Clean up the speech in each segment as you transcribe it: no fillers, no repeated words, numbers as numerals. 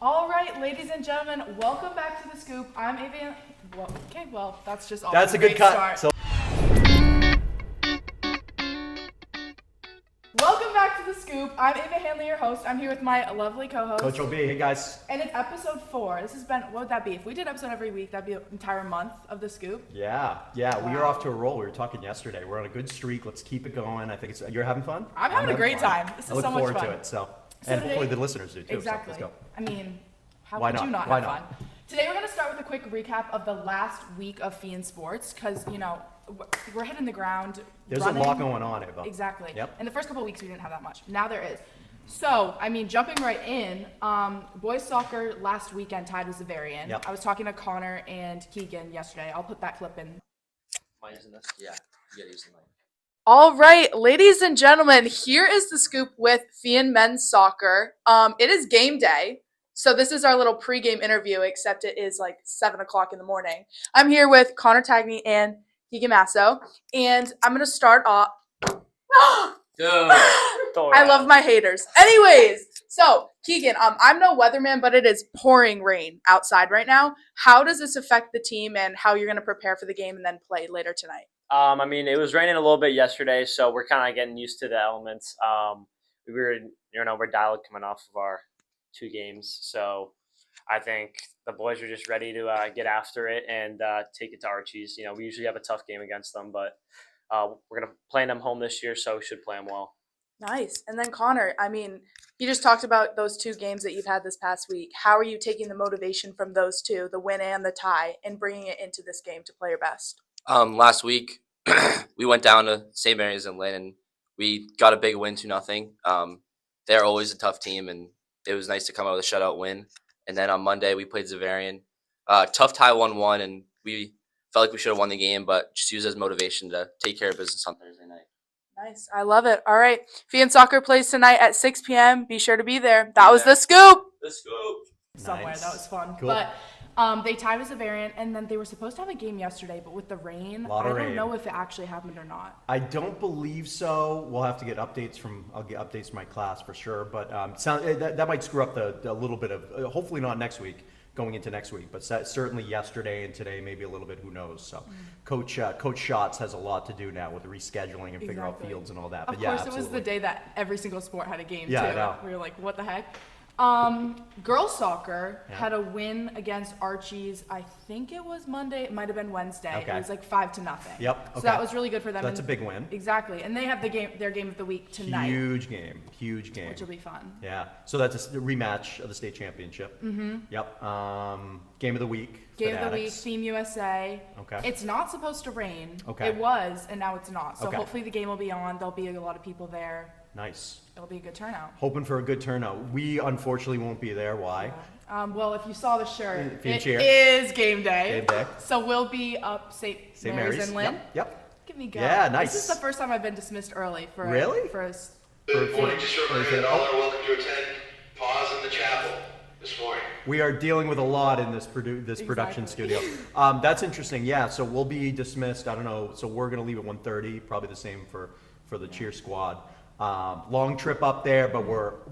All right, ladies and gentlemen, welcome back to The Scoop. I'm Ava. Well, that's just all. That's a good cut. So welcome back to The Scoop. I'm Ava Hanley, your host. I'm here with my lovely co-host. Coach OB, hey guys. And it's episode 4. This has been, what would that be? If we did episode every week, that'd be an entire month of The Scoop. Yeah. We are off to a roll. We were talking yesterday. We're on a good streak. Let's keep it going. I think you're having fun? I'm having a great time. This is so much fun. I look forward to it. So and today, hopefully the listeners do too. Exactly. So let's go. I mean, how Why could not? you not Why have not? fun? Today we're going to start with a quick recap of the last week of Fian Sports because, we're hitting the ground. There's running. a lot going on, Ava. Exactly. Yep. In the first couple of weeks, we didn't have that much. Now there is. So, jumping right in, boys soccer last weekend tied with Zavarian. Yep. I was talking to Connor and Keegan yesterday. I'll put that clip in. Am I using this? Yeah, you gotta use the mic. All right, ladies and gentlemen, here is the scoop with Fian men's soccer. It is game day. So this is our little pregame interview, except it is like 7 o'clock in the morning. I'm here with Connor Tagney and Keegan Masso, and I'm going to start off. I love my haters. Anyways, so Keegan, I'm no weatherman, but it is pouring rain outside right now. How does this affect the team and how you're going to prepare for the game and then play later tonight? It was raining a little bit yesterday, so we're kind of getting used to the elements. We're dialed coming off of our 2 games, so I think the boys are just ready to get after it and take it to Archie's. We usually have a tough game against them, but we're gonna play them home this year, so we should play them well. Nice. And then Connor, you just talked about those 2 games that you've had this past week. How are you taking the motivation from those 2, the win and the tie, and bringing it into this game to play your best? Last week, we went down to St. Mary's and Lynn, and we got a big win, 2-0. They're always a tough team, and it was nice to come out with a shutout win. And then on Monday, we played Zavarian. Tough tie 1-1, and we felt like we should have won the game, but just use it as motivation to take care of business on Thursday night. Nice. I love it. All right. Fian Soccer plays tonight at 6 p.m. Be sure to be there. That was The Scoop. The Scoop. Somewhere. Nice. That was fun. Cool. But they tied with Zavarian, and then they were supposed to have a game yesterday, but with the rain, I don't know if it actually happened or not. I don't believe so. We'll have to get updates I'll get updates from my class for sure. But that might screw up a little bit of, hopefully not next week, going into next week. But certainly yesterday and today, maybe a little bit, who knows. So Coach Schatz has a lot to do now with rescheduling and figure out fields and all that. Of But course, yeah, it was the absolutely. day that every single sport had a game, Yeah, too. I know. We were like, what the heck? Girls soccer had a win against Archie's. I think it was Monday. It might have been Wednesday. Okay. It was like 5-0. Yep, So okay. that was really good for them. That's a big win. Exactly. And they have their game of the week tonight, Huge game. which will be fun. Yeah. So that's a rematch of the state championship. Mm-hmm. Yep. Game of the week. Game of the week, Fanatics. Team USA. Okay. It's not supposed to rain. Okay. It was, and now it's not. So Okay. hopefully the game will be on. There'll be a lot of people there. Nice. It'll be a good turnout. Hoping for a good turnout. We unfortunately won't be there. Why? Well, if you saw the shirt, Fian it cheer. is game day. Game day. So we'll be up St. Mary's and Lynn. Yep. Give me go. Yeah, nice. This is the first time I've been dismissed early for Really? Good morning. Just a reminder that all are welcome to attend Pause in the Chapel this morning. We are dealing with a lot in this production studio. That's interesting. Yeah. So we'll be dismissed. I don't know. So we're gonna leave at 1:30. Probably the same for the cheer squad. Long trip up there, but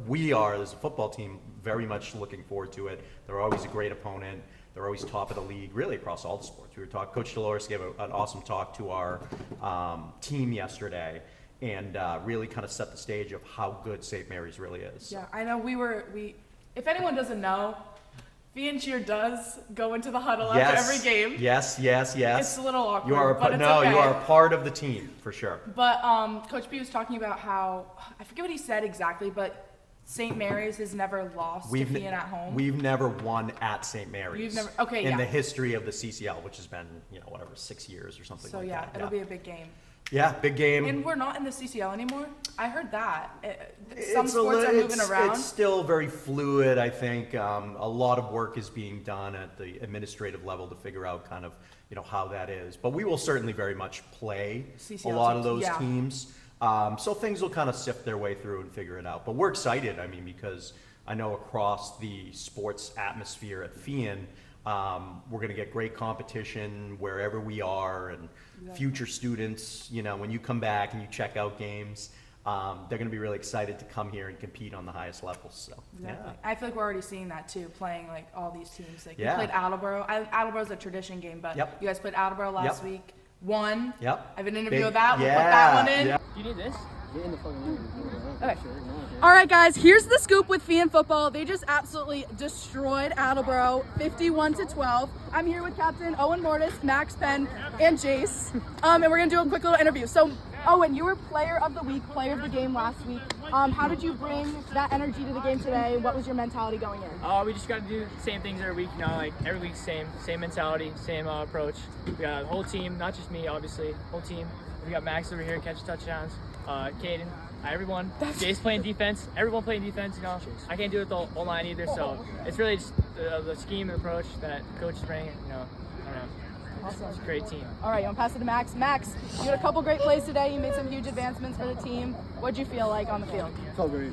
we are as a football team very much looking forward to it. They're always a great opponent. They're always top of the league, really across all the sports. We were talking. Coach Dolores gave an awesome talk to our team yesterday, and really kind of set the stage of how good St. Mary's really is. Yeah, I know we. If anyone doesn't know, Fian Cheer does go into the huddle after every game. Yes. It's a little awkward, You are but it's okay. you are a part of the team for sure. But Coach B was talking about how, I forget what he said exactly, but St. Mary's has never lost to Fian at home. We've never won at St. Mary's. You've never- okay, in yeah. the history of the CCL, which has been 6 years or something So like yeah, that. it'll be a big game. Yeah, big game. And we're not in the CCL anymore. I heard that. Some It's sports are moving around. It's still very fluid, I think. A lot of work is being done at the administrative level to figure out kind of, how that is. But we will certainly very much play CCL a lot of teams, those yeah. teams. So things will kind of sift their way through and figure it out. But we're excited, because I know across the sports atmosphere at Fian, we're going to get great competition wherever we are, and future students, when you come back and you check out games, they're going to be really excited to come here and compete on the highest levels. So, Exactly. yeah. I feel like we're already seeing that too, playing like all these teams. Like Yeah. we played Attleboro. Attleboro's a tradition game, but Yep. you guys played Attleboro last Yep. week. Won. Yep. I have an interview Big- with that. We'll yeah, put that one in. yeah. Do you need this? Get in the fucking room. Okay. All right, guys. Here's the scoop with Fian football. They just absolutely destroyed Attleboro, 51-12. I'm here with Captain Owen Mortis, Max Penn, and Jace, and we're gonna do a quick little interview. So, Owen, you were Player of the Week, Player of the Game last week. How did you bring that energy to the game today? What was your mentality going in? We just got to do the same things every week, like every week, same mentality, same approach. We got a whole team, not just me, obviously, whole team. We got Max over here catching touchdowns, Caden, everyone. Jace playing defense, everyone playing defense. I can't do it the whole line either, so it's really just the scheme and approach that coaches bring. I don't know. Awesome. It's a great team. All right, you want to pass it to Max. Max, you had a couple great plays today. You made some huge advancements for the team. What'd you feel like on the field? Felt great,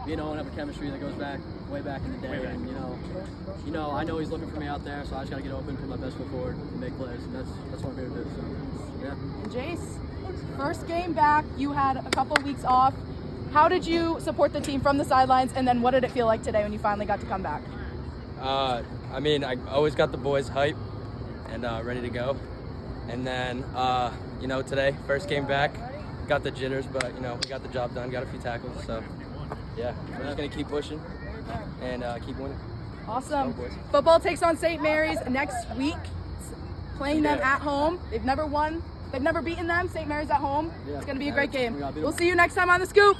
me and Owen have a chemistry that goes back way back in the day, and I know he's looking for me out there, so I just gotta get open, put my best foot forward, and make plays, and that's what I'm here to do. So, yeah. And Jace, first game back, you had a couple weeks off. How did you support the team from the sidelines, and then what did it feel like today when you finally got to come back? I always got the boys hype and ready to go. And then, today, first game back, got the jitters, but, we got the job done, got a few tackles. So, yeah, we're just going to keep pushing and keep winning. Awesome. Go, boys. Football takes on St. Mary's next week, playing them at home. They've never won. They've never beaten them. St. Mary's at home. It's going to be a great game. We'll see you next time on The Scoop.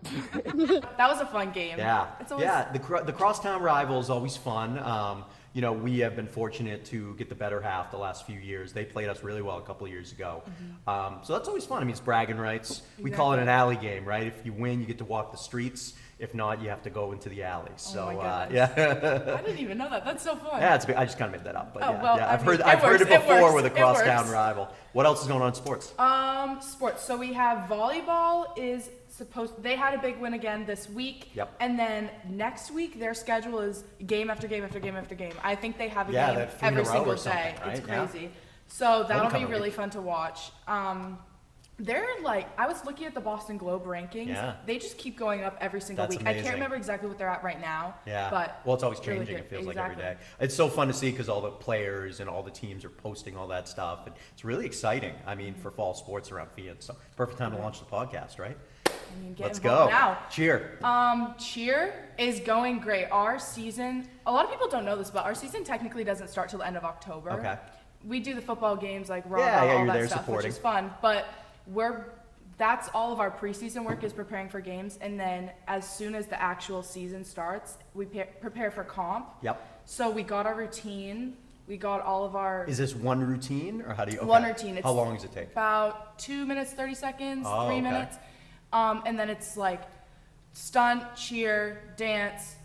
That was a fun game. Yeah, It's always, yeah. The crosstown rival is always fun. We have been fortunate to get the better half the last few years. They played us really well a couple of years ago. So that's always fun. I mean, it's bragging rights. We call it an alley game, right? If you win, you get to walk the streets. If not, you have to go into the alley. So, my goodness. yeah. I didn't even know that. That's so fun. Yeah, I just kind of made that up. But Oh, yeah, well, yeah. I I've mean, heard it I've heard it works, it before works, with a it crosstown works. rival. What else is going on in sports? Sports. So we have volleyball is they had a big win again this week. Yep. And then next week their schedule is game after game after game after game. I think they have a Yeah, game they have 3 in a every row single or something, day. It's right? Yeah. crazy. So that'll be Homecoming really week. fun to watch. They're like, I was looking at the Boston Globe rankings. Yeah. They just keep going up every single That's week. I amazing. can't remember exactly what they're at right now. Yeah. But well, it's always really changing. good. It feels like Exactly. every day. It's so fun to see because all the players and all the teams are posting all that stuff, and it's really exciting. I mean, for fall sports around Fiat, so perfect time to launch the podcast, right? I mean, get Let's involved go. now. Cheer. Cheer is going great. Our season, a lot of people don't know this, but our season technically doesn't start till the end of October. Okay. We do the football games like raw, Yeah, yeah, all you're that there stuff, supporting. which is fun. But that's all of our preseason work is preparing for games, and then as soon as the actual season starts, we prepare for comp. Yep. So we got our routine. We got all of our Is this one routine or how do you? One okay. routine. How long does it take? about 2 minutes, 30 seconds, Oh, 3 okay. minutes. And then it's like stunt, cheer, dance,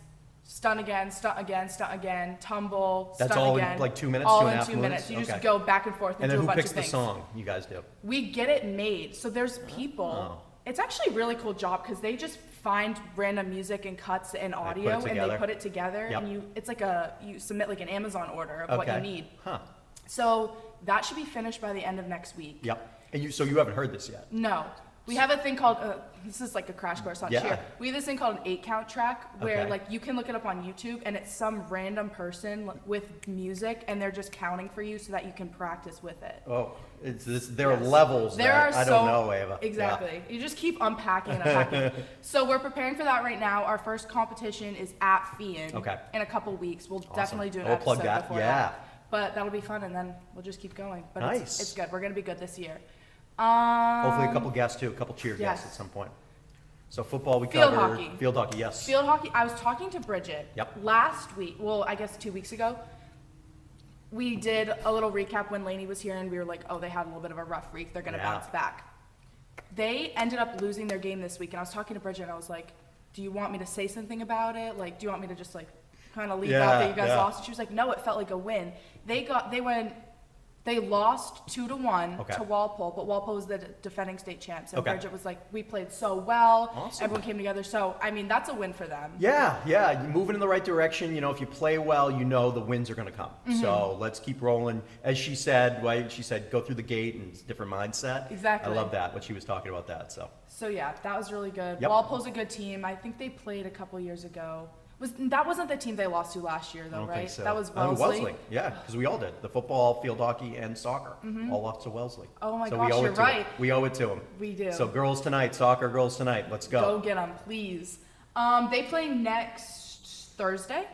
stunt again, tumble, That's stunt all in, again. like, 2 minutes, All 2.5 in 2 minutes. minutes? You just Okay. go back and forth and, And then do a who bunch picks of the things. song? You guys do. We get it made. So there's people. Oh. It's actually a really cool job because they just find random music and cuts and audio and they together. put it together. Yep. And it's like you submit like an Amazon order of what Okay. you need. Huh. So that should be finished by the end of next week. Yep. And so you haven't heard this yet? No. We have a thing called, this is like a crash course on Yeah. cheer. We have this thing called an 8-count track where Okay. like you can look it up on YouTube and it's some random person with music and they're just counting for you so that you can practice with it. Oh, there are Yes. levels There that are I so, don't know, Ava. Yeah. Exactly. You just keep unpacking and unpacking. So we're preparing for that right now. Our first competition is at Fian Okay. in a couple weeks. We'll definitely do an We'll plug episode that, before yeah. that. But that'll be fun and then we'll just keep going. But Nice. it's good. We're going to be good this year. Hopefully a couple guests too, a couple cheer guests yes. at some point. So football we Field covered. hockey. Field hockey, yes. Field hockey, I was talking to Bridget Yep. last week, well, I guess 2 weeks ago. We did a little recap when Lainey was here and we were like, oh, they had a little bit of a rough week. They're going to Yeah. bounce back. They ended up losing their game this week. And I was talking to Bridget and I was like, do you want me to say something about it? Like, do you want me to just like kind of leave out that you guys Yeah. lost? And she was like, no, it felt like a win. They went They lost 2-1 Okay. to Walpole, but Walpole was the defending state champs. And Okay. Bridget was like, we played so well. Awesome. Everyone came together. So, I mean, that's a win for them. Yeah, you're moving in the right direction. You know, if you play well, you know the wins are going to come. So let's keep rolling. As she said, right? She said, go through the gate and it's a different mindset. Exactly. I love that, what she was talking about that. So yeah, that was really good. Yep. Walpole's a good team. I think they played a couple years ago. That wasn't the team they lost to last year, though, I don't right? think so. That was Oh, Wellesley. Yeah, because we all did. The football, field hockey, and soccer all lost to Wellesley. Oh my so gosh, we owe you're it to 'em. right. We owe it to them. We do. So girls tonight, soccer girls tonight. Let's Go go. get them, please. They play next Thursday,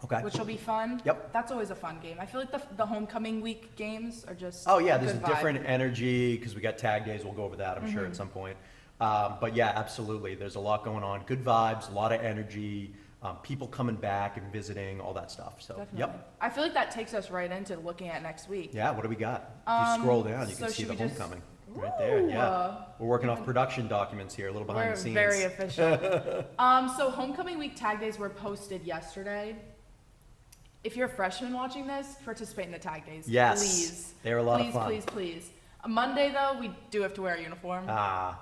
Okay. which will be fun. Yep. That's always a fun game. I feel like the homecoming week games are just Oh yeah, there's a good vibe. different energy because we got tag days. We'll go over that, I'm sure, Mm-hmm. at some point. But yeah, absolutely. There's a lot going on. Good vibes, a lot of energy. People coming back and visiting, all that stuff. So, Definitely. yep. I feel like that takes us right into looking at next week. Yeah, what do we got? If you scroll down, you so can see should the we just- homecoming right there. Ooh, Yeah, we're working off production documents here, a little behind We're the scenes. very official. So homecoming week tag days were posted yesterday. If you're a freshman watching this, participate in the tag days. Yes, Please. they're a lot of Please, fun. please, please. Monday though, we do have to wear a uniform.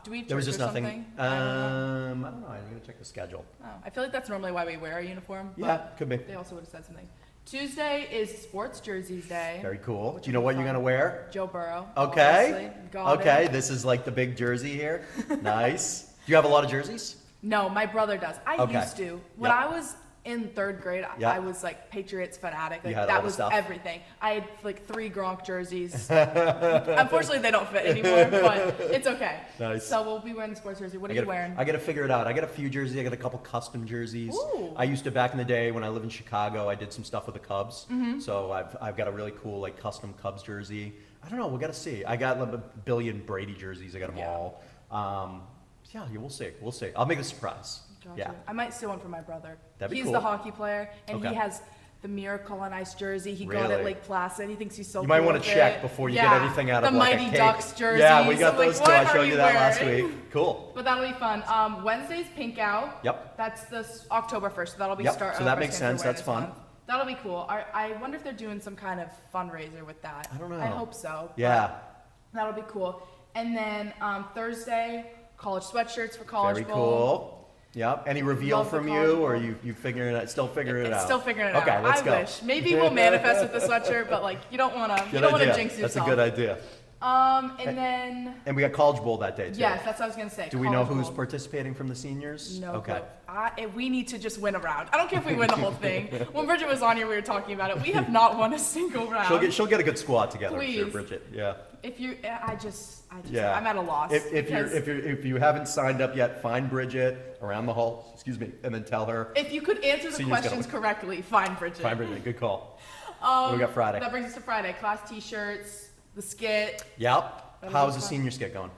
Do we have There was church just or nothing. something? I don't know. I'm gonna check the schedule. Oh, I feel like that's normally why we wear a uniform. Yeah, but could be. They also would have said something. Tuesday is sports jerseys day. Very cool. Which Do you know will what be you're fun. gonna wear? Joe Burrow. Okay. obviously. Got Okay. it. This is like the big jersey here. Nice. Do you have a lot of jerseys? No, my brother does. I Okay. used to. When Yep. I was in third grade, Yep. I was like Patriots fanatic. Like had all that the was stuff. everything. I had like 3 Gronk jerseys. Unfortunately, they don't fit anymore, but it's okay. Nice. So we'll be wearing the sports jersey. What are you wearing? I gotta figure it out. I got a few jerseys. I got a couple custom jerseys. Ooh. I used to back in the day when I lived in Chicago. I did some stuff with the Cubs. Mm-hmm. So I've got a really cool like custom Cubs jersey. I don't know. We gotta see. I got like, a billion Brady jerseys. I got them Yeah. all. Yeah, we'll see. We'll see. I'll make a surprise. Gotcha. Yeah. I might steal one from my brother. That'd be He's cool. the hockey player, and Okay. he has the Miracle on Ice jersey. He got it Really? at Lake Placid. He thinks he's so You might cool want with to check it. before you Yeah, get anything out of the like Mighty a cake. Ducks jerseys. Yeah, we got I'm like, those too. what I are showed you that last wearing? week. Cool. But that'll be fun. Wednesday's Pink Out. Yep. That's this October 1st. So that'll be Yep, start. so that breast makes cancer sense. That's awareness fun. month. That'll be cool. I wonder if they're doing some kind of fundraiser with that. I don't know. I hope so. but Yeah. That'll be cool. And then Thursday, college sweatshirts for college Very bowl. cool. Yep. Any reveal Love the from college you, or bowl. you figuring it out? Still figuring it It's out. still figuring it Okay, out. let's I go. wish. Maybe we'll manifest with the sweatshirt, but like you don't want to. You Good don't want to idea. jinx That's yourself. a good idea. And then And we got College Bowl that day too. yes, that's what I was gonna say. Do we know College who's bowl. participating from the seniors? No. Okay. We need to just win a round. I don't care if we win the whole thing. When Bridget was on here, we were talking about it. We have not won a single round. She'll get a good squad together, I'm sure, Please. Bridget. Yeah. If you, I just, Yeah. I'm at a loss. If because you haven't signed up yet, find Bridget around the hall. Excuse me, and then tell her. if you could answer the Senior's gotta questions win. correctly, find Bridget. Find Bridget. Good call. What do we got Friday? That brings us to Friday. Class T-shirts, the skit. Yep. That'll How's be the fun. senior skit going?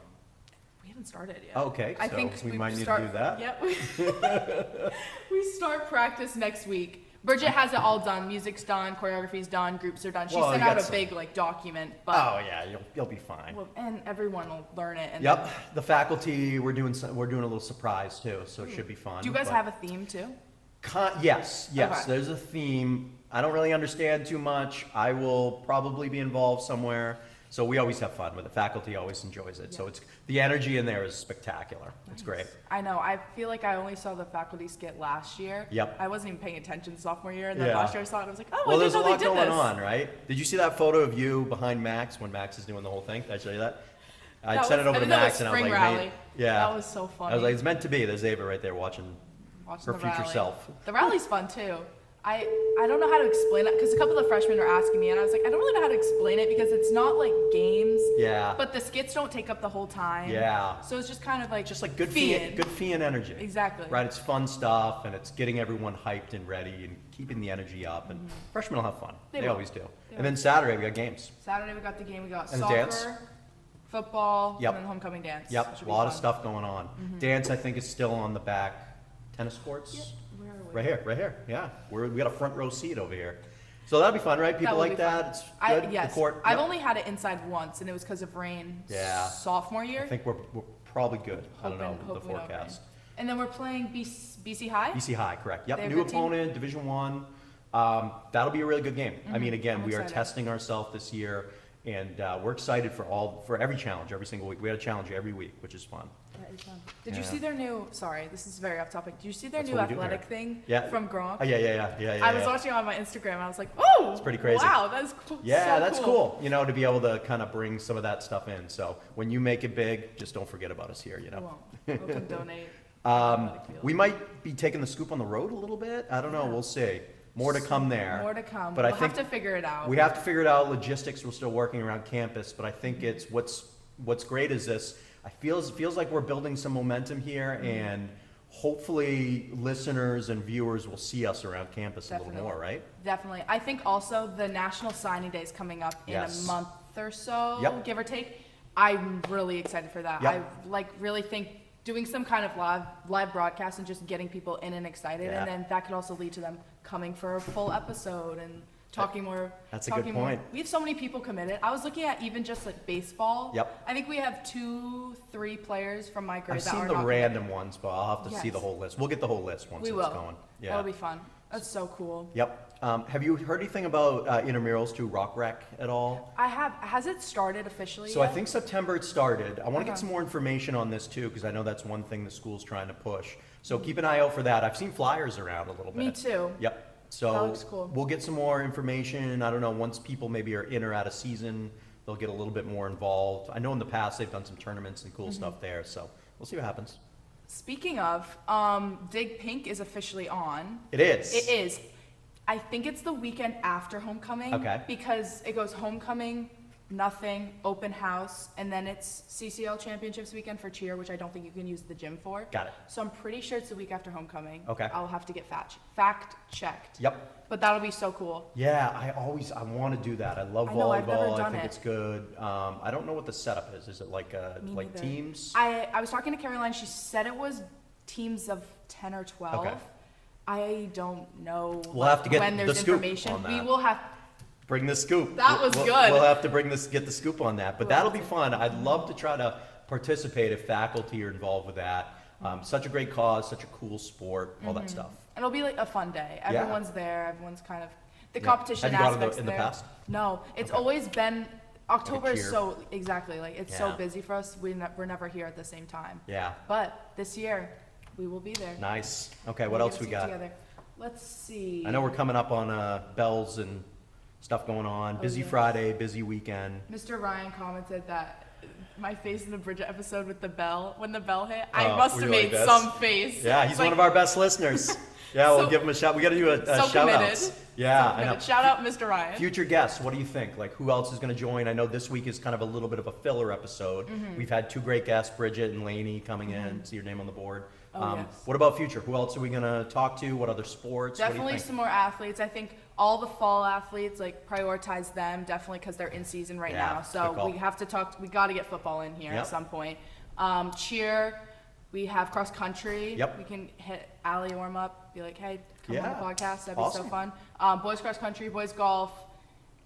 We haven't started yet. Okay, I so think we might need to start, do that. Yep. We start practice next week. Bridget has it all done. Music's done, choreography's done, groups are done. She Well, sent you out got a some- big like document, but Oh yeah, you'll be fine. well, and everyone will learn it. And Yep. The faculty, we're doing a little surprise too, so it should be fun. Do you guys but- have a theme too? Yes. Okay. There's a theme. I don't really understand too much. I will probably be involved somewhere. So we always have fun with it. Faculty always enjoys it. So Yeah. it's the energy in there is spectacular. It's great. I know. I feel like I only saw the faculty skit last year. Yep. I wasn't even paying attention sophomore year, and then Yeah. last year I saw it. And I was like, oh, Well, I there's didn't a know lot they did going this. on, right? Did you see that photo of you behind Max when Max is doing the whole thing? Did I show you that? I That sent was- it over I to think that was Max and I was spring like, rally. mate, yeah. That was so funny. I was like, it's meant to be. There's Ava right there watching Watching her the future rally. self. The rally's fun too. I don't know how to explain it because a couple of the freshmen are asking me, and I was like, I don't really know how to explain it because it's not like games. Yeah. But the skits don't take up the whole time. Yeah. So it's just kind of like Just like good fee-in. fee and energy. Exactly. Right, it's fun stuff and it's getting everyone hyped and ready and keeping the energy up and freshmen will have fun. Mm-hmm. They They will. always do. They And then Saturday we got games. Saturday we got the game. We got And the soccer, dance. football, Yep. and then homecoming dance. Yep, Should a be lot of fun. stuff going on. Dance I think is still on the back. Tennis courts? Where are we? Right here, yeah. We got a front row seat over here. So that'd be fun, right? People will like be that. fun. It's good. Yes. The court. I've Yep. only had it inside once, and it was because of rain. Yeah. Sophomore year. I think we're probably good. I don't know Hoping- the hoping we don't forecast. rain. And then we're playing BC High. BC High, correct. They Yep, have a new good team? opponent, Division One. That'll be a really good game. I mean, again, I'm we are excited. testing ourselves this year And we're excited for every challenge, every single week. We had a challenge every week, which is fun. That is fun. Did you Yeah. see their new? Sorry, this is very off topic. Did you see their That's new what we do athletic here. thing Yeah. from Gronk? Oh, yeah. I was watching on my Instagram. I was like, oh, It's pretty crazy. Wow, that's cool. Yeah, so that's cool. You know, to be able to kind of bring some of that stuff in. So when you make it big, just don't forget about us here. You I know. won't. We'll come donate. Athletic field. We might be taking the scoop on the road a little bit. I don't know. Yeah. We'll see. More to come there. More to come. But we'll I think have to figure it out. we have to figure it out. Logistics, we're still working around campus, but I think it's what's great is this. It feels like we're building some momentum here, and hopefully listeners and viewers will see us around campus a Definitely. little more, right? Definitely. I think also the National Signing Day is coming up in Yes. a month or so, Yep. give or take. I'm really excited for that. Yep. I really think doing some kind of live broadcast and just getting people in and excited, Yeah. and then that could also lead to them coming for a full episode and talking more. That's a good talking more. point. We have so many people committed. I was looking at even just like baseball. Yep. I think we have 2-3 players from my grade I've that seen are the not random ones, but I'll have to see Yes. the whole list. We'll get the whole list once We it's will. going. Yeah. That'll be fun. That's so cool. Yep. Have you heard anything about intramurals to Rock Rec at all? I have. Has it started officially So I yet? think September it started. I want to get Okay. some more information on this too, because I know that's one thing the school's trying to push. So keep an eye out for that. I've seen flyers around a little bit. Me too. Yep. So That looks cool. we'll get some more information. I don't know, once people maybe are in or out of season, they'll get a little bit more involved. I know in the past they've done some tournaments and cool Mm-hmm. stuff there, so we'll see what happens. Speaking of, Dig Pink is officially on. It is. It is. I think it's the weekend after homecoming. Okay. Because it goes homecoming, nothing, open house, and then it's CCL championships weekend for cheer, which I don't think you can use the gym for. Got it. So I'm pretty sure it's the week after homecoming. Okay. I'll have to get fact checked. Yep. But that'll be so cool. Yeah, I want to do that. I love I know, I've never volleyball. I done think it. it's good. I don't know what the setup is. Is it like Me like neither. teams? I was talking to Caroline. She said it was teams of 10 or 12. Okay. I don't know We'll have to get when there's the scoop information. on We that. will have. Bring the scoop. That was We'll- good. We'll have to get the scoop on that, but We'll that'll have be to. fun. I'd love to try to participate if faculty are involved with that. Such a great cause, such a cool sport, all Mm-hmm. that stuff. It'll be like a fun day. Yeah. Everyone's there. Everyone's kind of the Yeah. competition Have you gone in the- aspects in the there. past? No, it's Okay. always been. October is cheer. so exactly like it's so Yeah. busy for us. We're never here at the same time. Yeah, But this year we will be there. nice. Okay, We'll what get else to we see got? together. Let's see. I know we're coming up on bells and stuff going on. Busy yes. Friday, busy weekend. Mr. Ryan commented that my face in the Bridget episode with the bell, when the bell hit, I Oh, must were have you like made this? some face. Yeah, he's one of our best listeners. Yeah, we'll So- give him a shout. We got to do a so shout committed. outs. Yeah, I know. Shout out Mr. Ryan. Future guests, what do you think? Like, who else is going to join? I know this week is kind of a little bit of a filler episode. Mm-hmm. We've had two great guests, Bridget and Lainey, coming in. See your name on the board. Oh, yes. What about future? Who else are we going to talk to? What other sports? What do Definitely you think? some more athletes. I think all the fall athletes, like prioritize them definitely because they're in season right Yeah, now. good So call. we have to talk. We got to get football in here Yep. at some point. Cheer. We have cross country. Yep. We can hit Allie warm up. Be like, hey, come on Yeah. the podcast. That'd be Awesome. so fun. Boys cross country, boys golf,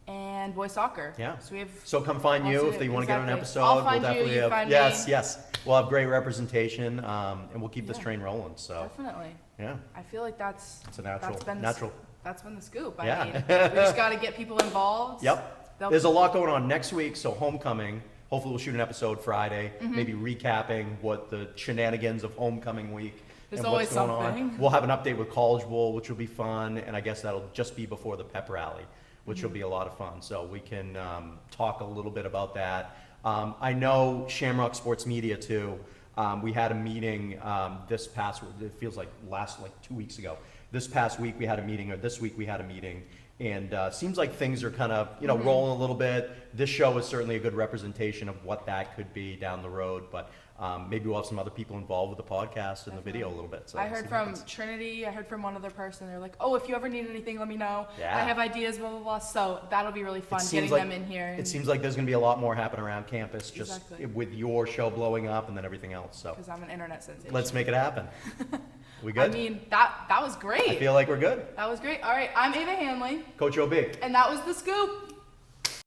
and boys soccer. Yeah. So we have. So come find you lots if of- you want to get on an exactly. episode. I'll find we'll you, definitely you have find yes, me. yes. We'll have great representation, and we'll keep this Yeah. train rolling. So Definitely. yeah, I feel like that's. it's a natural. That's been natural. That's been the scoop. I Yeah. mean, we just got to get people involved. Yep. They'll- There's a lot going on next week, so homecoming. Hopefully, we'll shoot an episode Friday, Mm-hmm. maybe recapping what the shenanigans of homecoming week. There's and always what's going something. on. We'll have an update with College Bowl, which will be fun, and I guess that'll just be before the pep rally, which Mm-hmm. will be a lot of fun. So we can talk a little bit about that. I know Shamrock Sports Media too. We had a meeting this past. It feels like 2 weeks ago. This past week we had a meeting, or this week we had a meeting, and seems like things are kind of Mm-hmm. rolling a little bit. This show is certainly a good representation of what that could be down the road, but maybe we'll have some other people involved with the podcast and the video a little bit. So I we'll see heard what from happens. Trinity. I heard from one other person. They're like, "Oh, if you ever need anything, let me know. Yeah. I have ideas, blah blah blah." So that'll be really fun It seems getting like- them in here. It seems like there's going to be a lot more happening around campus, just Exactly. with your show blowing up and then everything else. So because I'm an internet sensation. let's make it happen. We I good? mean, that was great. I feel like we're good. That was great. All right, I'm Ava Hanley, Coach OB. and that was the scoop.